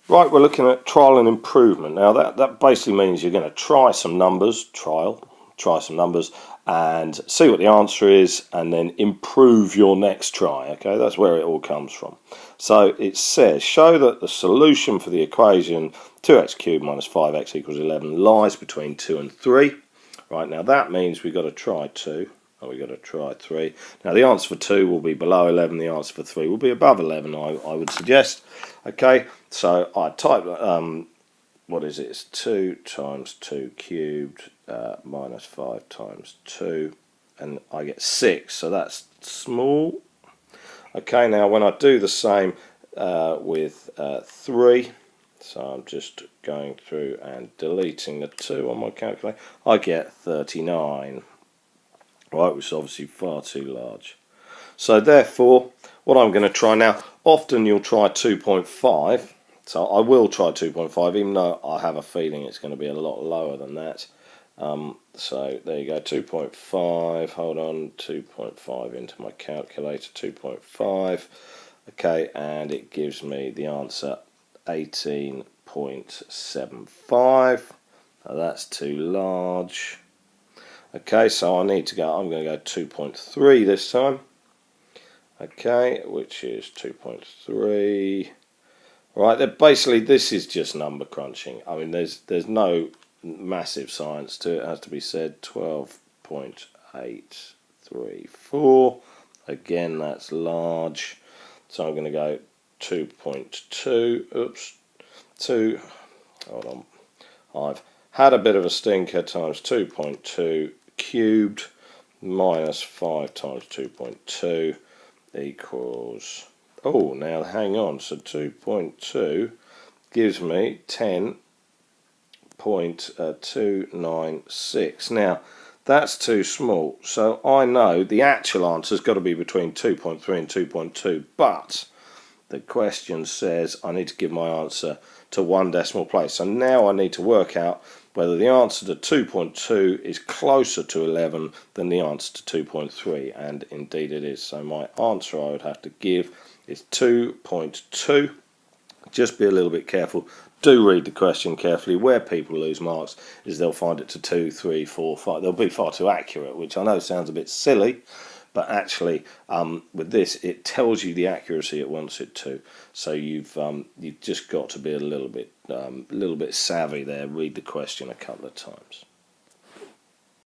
Right, we're looking at trial and improvement. Now that basically means you're going to try some numbers, try some numbers and see what the answer is and then improve your next try. Okay, that's where it all comes from. So it says, show that the solution for the equation 2x cubed minus 5x equals 11 lies between 2 and 3. Right, now that means we've got to try 2. Oh, we've got to try 3. Now the answer for 2 will be below 11, the answer for 3 will be above 11, I would suggest. Okay, so I type, what is it? It's 2 times 2 cubed minus 5 times 2, and I get 6, so that's small. Okay, now when I do the same with 3, so I'm just going through and deleting the 2 on my calculator, I get 39. Right, which is obviously far too large. So therefore, what I'm going to try now, often you'll try 2.5, so I will try 2.5, even though I have a feeling it's going to be a lot lower than that. So there you go, 2.5, hold on, 2.5 into my calculator, 2.5, okay, and it gives me the answer 18.75, so that's too large. Okay, so I'm going to go 2.3 this time. Okay, which is 2.3. Right, basically this is just number crunching. I mean, there's no massive science to it, has to be said. 12.834. Again, that's large. So I'm going to go 2.2. Oops, 2. Hold on. I've had a bit of a stinker times 2.2 cubed minus 5 times 2.2 equals, oh, now hang on, so 2.2 gives me 10.296. Now that's too small, so I know the actual answer has got to be between 2.3 and 2.2, but the question says I need to give my answer to one decimal place. So now I need to work out whether the answer to 2.2 is closer to 11 than the answer to 2.3, and indeed it is. So my answer I would have to give is 2.2. Just be a little bit careful. Do read the question carefully. Where people lose marks is they'll find it to 2, 3, 4, 5. They'll be far too accurate, which I know sounds a bit silly, but actually with this it tells you the accuracy it wants it to. So you've just got to be a little bit savvy there. Read the question a couple of times.